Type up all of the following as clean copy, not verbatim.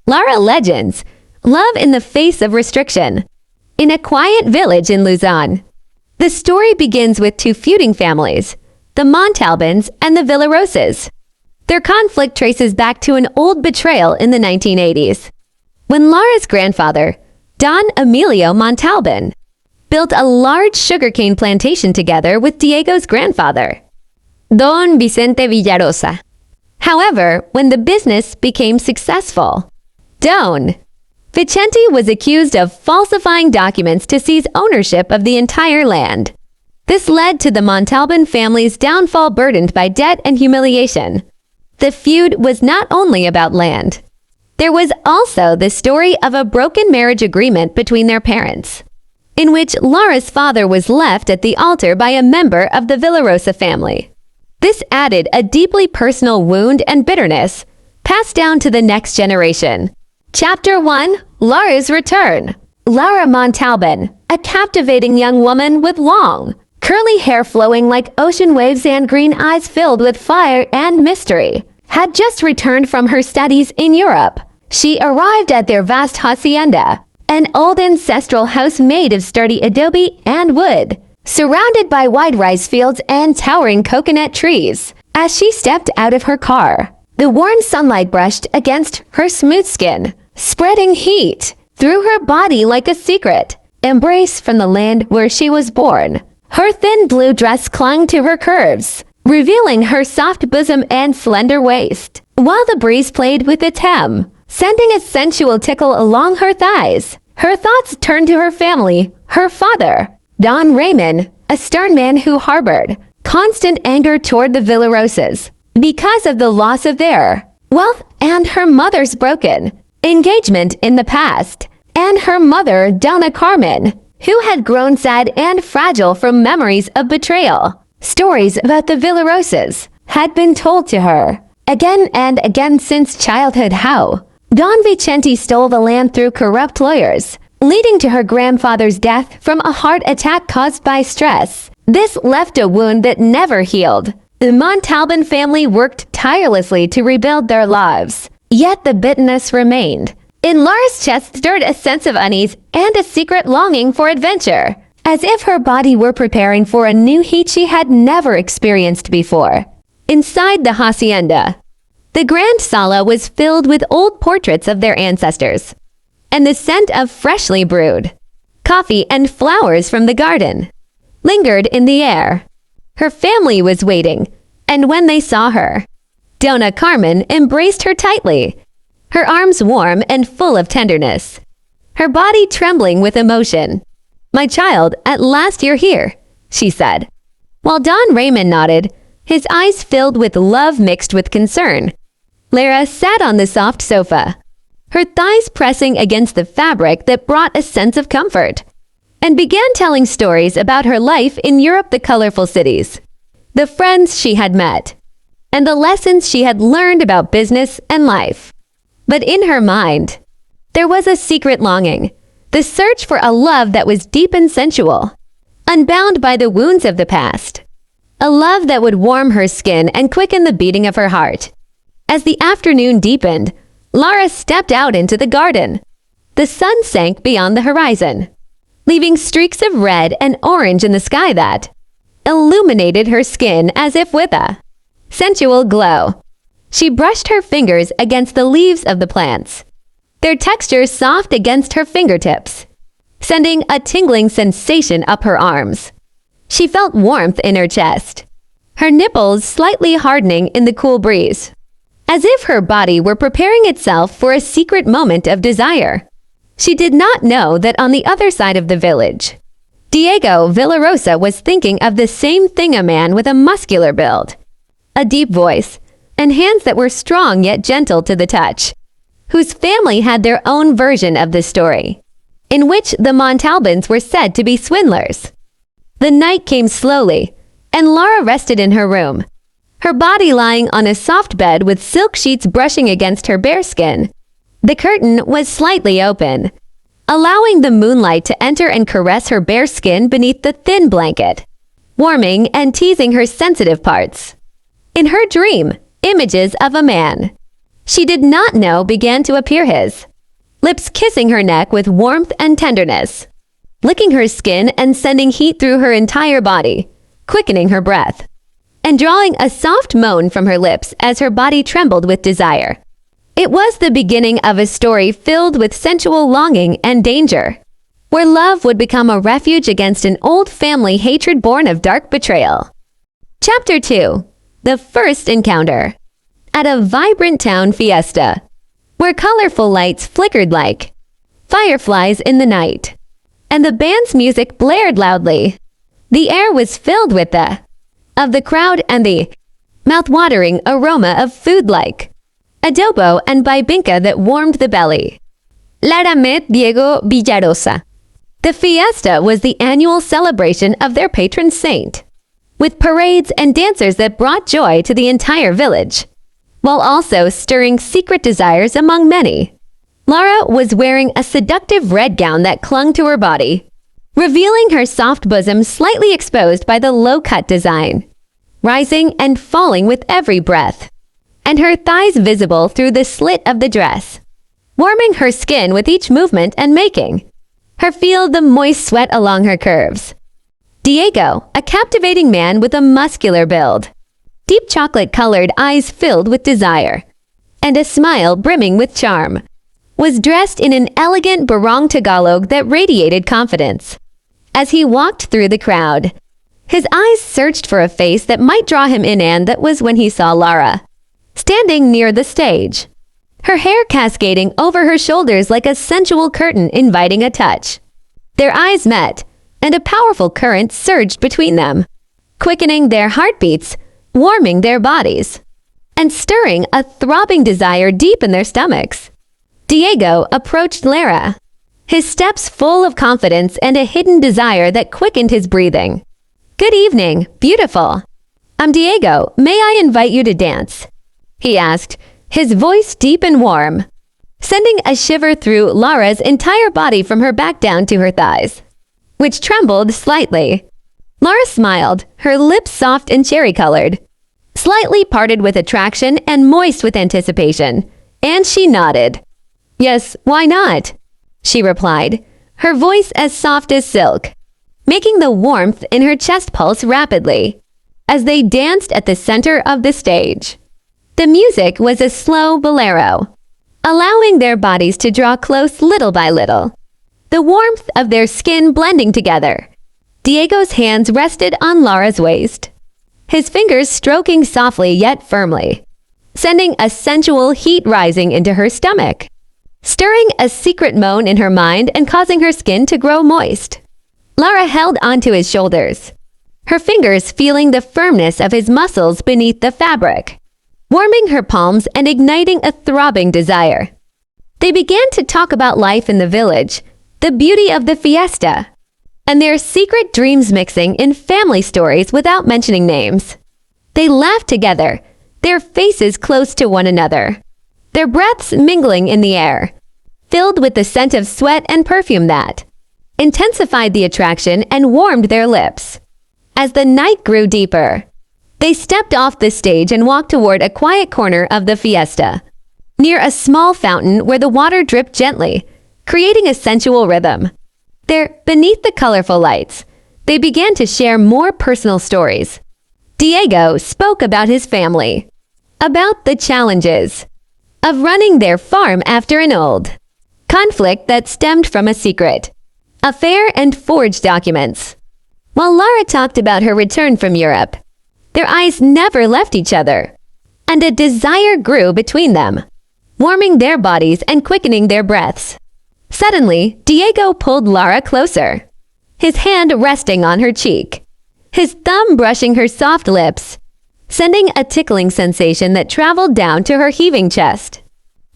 Lara Legends, Love in the Face of Restriction. In a quiet village in Luzon, the story begins with two feuding families, the Montalbans and the Villarosas. Their conflict traces back to an old betrayal in the 1980s, when Lara's grandfather, Don Emilio Montalban, built a large sugarcane plantation together with Diego's grandfather, Don Vicente Villarosa. However, when the business became successful, Don Vicente was accused of falsifying documents to seize ownership of the entire land. This led to the Montalban family's downfall, burdened by debt and humiliation. The feud was not only about land. There was also the story of a broken marriage agreement between their parents, in which Lara's father was left at the altar by a member of the Villarosa family. This added a deeply personal wound and bitterness, passed down to the next generation. Chapter 1. Lara's Return. Lara Montalban, a captivating young woman with long, curly hair flowing like ocean waves and green eyes filled with fire and mystery, had just returned from her studies in Europe. She arrived at their vast hacienda, an old ancestral house made of sturdy adobe and wood, surrounded by wide rice fields and towering coconut trees. As she stepped out of her car, the warm sunlight brushed against her smooth skin, spreading heat through her body like a secret embrace from the land where she was born. Her thin blue dress clung to her curves, revealing her soft bosom and slender waist, while the breeze played with its hem, sending a sensual tickle along her thighs. Her thoughts turned to her family, her father, Don Raymond, a stern man who harbored constant anger toward the Villarosas because of the loss of their wealth, and her mother's broken engagement in the past, and her mother, Donna Carmen, who had grown sad and fragile from memories of betrayal. Stories about the Villarosas had been told to her again and again since childhood, how Don Vicente stole the land through corrupt lawyers, leading to her grandfather's death from a heart attack caused by stress. This left a wound that never healed. The Montalban family worked tirelessly to rebuild their lives, yet the bitterness remained. In Lara's chest stirred a sense of unease and a secret longing for adventure, as if her body were preparing for a new heat she had never experienced before. Inside the hacienda, the grand sala was filled with old portraits of their ancestors, and the scent of freshly brewed coffee and flowers from the garden lingered in the air. Her family was waiting, and when they saw her, Donna Carmen embraced her tightly, her arms warm and full of tenderness, her body trembling with emotion. "My child, at last you're here," she said, while Don Raymond nodded, his eyes filled with love mixed with concern. Lara sat on the soft sofa, her thighs pressing against the fabric that brought a sense of comfort, and began telling stories about her life in Europe, the colorful cities, the friends she had met, and the lessons she had learned about business and life. But in her mind, there was a secret longing, the search for a love that was deep and sensual, unbound by the wounds of the past, a love that would warm her skin and quicken the beating of her heart. As the afternoon deepened, Lara stepped out into the garden. The sun sank beyond the horizon, leaving streaks of red and orange in the sky that illuminated her skin as if with a sensual glow. She brushed her fingers against the leaves of the plants, their texture soft against her fingertips, sending a tingling sensation up her arms. She felt warmth in her chest, her nipples slightly hardening in the cool breeze, as if her body were preparing itself for a secret moment of desire. She did not know that on the other side of the village, Diego Villarosa was thinking of the same thing, a man with a muscular build, a deep voice, and hands that were strong yet gentle to the touch, whose family had their own version of the story, in which the Montalbans were said to be swindlers. The night came slowly, and Lara rested in her room, her body lying on a soft bed with silk sheets brushing against her bare skin. The curtain was slightly open, allowing the moonlight to enter and caress her bare skin beneath the thin blanket, warming and teasing her sensitive parts. In her dream, images of a man, she did not know began to appear his, lips kissing her neck with warmth and tenderness, licking her skin and sending heat through her entire body, quickening her breath, and drawing a soft moan from her lips as her body trembled with desire. It was the beginning of a story filled with sensual longing and danger, where love would become a refuge against an old family hatred born of dark betrayal. Chapter 2. The First Encounter. At a vibrant town fiesta, where colorful lights flickered like fireflies in the night, and the band's music blared loudly, the air was filled with the crowd and the mouth-watering aroma of food like adobo and bibinca that warmed the belly. Lara met Diego Villarosa. The fiesta was the annual celebration of their patron saint, with parades and dancers that brought joy to the entire village, while also stirring secret desires among many. Lara was wearing a seductive red gown that clung to her body, revealing her soft bosom slightly exposed by the low-cut design, rising and falling with every breath, and her thighs visible through the slit of the dress, warming her skin with each movement and making her feel the moist sweat along her curves. Diego, a captivating man with a muscular build, deep chocolate-colored eyes filled with desire, and a smile brimming with charm, was dressed in an elegant barong Tagalog that radiated confidence. As he walked through the crowd, his eyes searched for a face that might draw him in, and that was when he saw Lara, standing near the stage, her hair cascading over her shoulders like a sensual curtain inviting a touch. Their eyes met, and a powerful current surged between them, quickening their heartbeats, warming their bodies, and stirring a throbbing desire deep in their stomachs. Diego approached Lara, his steps full of confidence and a hidden desire that quickened his breathing. "Good evening, beautiful. I'm Diego. May I invite you to dance?" he asked, his voice deep and warm, sending a shiver through Lara's entire body from her back down to her thighs, which trembled slightly. Lara smiled, her lips soft and cherry-colored, slightly parted with attraction and moist with anticipation, and she nodded. "Yes, why not?" she replied, her voice as soft as silk, making the warmth in her chest pulse rapidly, as they danced at the center of the stage. The music was a slow bolero, allowing their bodies to draw close little by little, the warmth of their skin blending together. Diego's hands rested on Lara's waist, his fingers stroking softly yet firmly, sending a sensual heat rising into her stomach, stirring a secret moan in her mind and causing her skin to grow moist. Lara held onto his shoulders, her fingers feeling the firmness of his muscles beneath the fabric, warming her palms and igniting a throbbing desire. They began to talk about life in the village, the beauty of the fiesta, and their secret dreams, mixing in family stories without mentioning names. They laughed together, their faces close to one another, their breaths mingling in the air, filled with the scent of sweat and perfume that intensified the attraction and warmed their lips. As the night grew deeper, they stepped off the stage and walked toward a quiet corner of the fiesta, near a small fountain where the water dripped gently, creating a sensual rhythm. There, beneath the colorful lights, they began to share more personal stories. Diego spoke about his family, about the challenges of running their farm after an old conflict that stemmed from a secret affair and forged documents, while Lara talked about her return from Europe. Their eyes never left each other, and a desire grew between them, warming their bodies and quickening their breaths. Suddenly, Diego pulled Lara closer, his hand resting on her cheek, his thumb brushing her soft lips, sending a tickling sensation that traveled down to her heaving chest.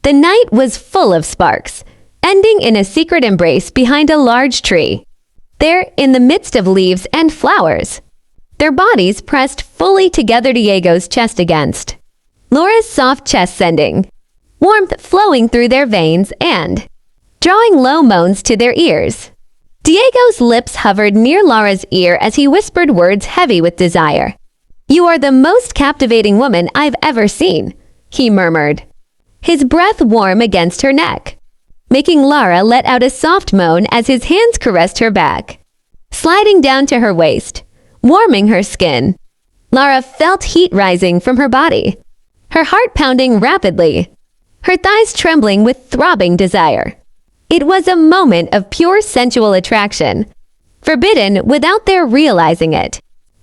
The night was full of sparks, ending in a secret embrace behind a large tree. There, in the midst of leaves and flowers, their bodies pressed fully together, Diego's chest against Laura's soft chest, sending warmth flowing through their veins and drawing low moans to their ears. Diego's lips hovered near Lara's ear as he whispered words heavy with desire. "You are the most captivating woman I've ever seen," he murmured, his breath warm against her neck, making Lara let out a soft moan as his hands caressed her back, sliding down to her waist, warming her skin. Lara felt heat rising from her body, her heart pounding rapidly, her thighs trembling with throbbing desire. It was a moment of pure sensual attraction, forbidden without their realizing it,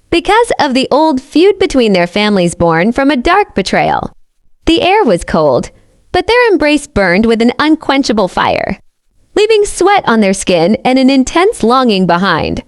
because of the old feud between their families born from a dark betrayal. The air was cold, but their embrace burned with an unquenchable fire, leaving sweat on their skin and an intense longing behind.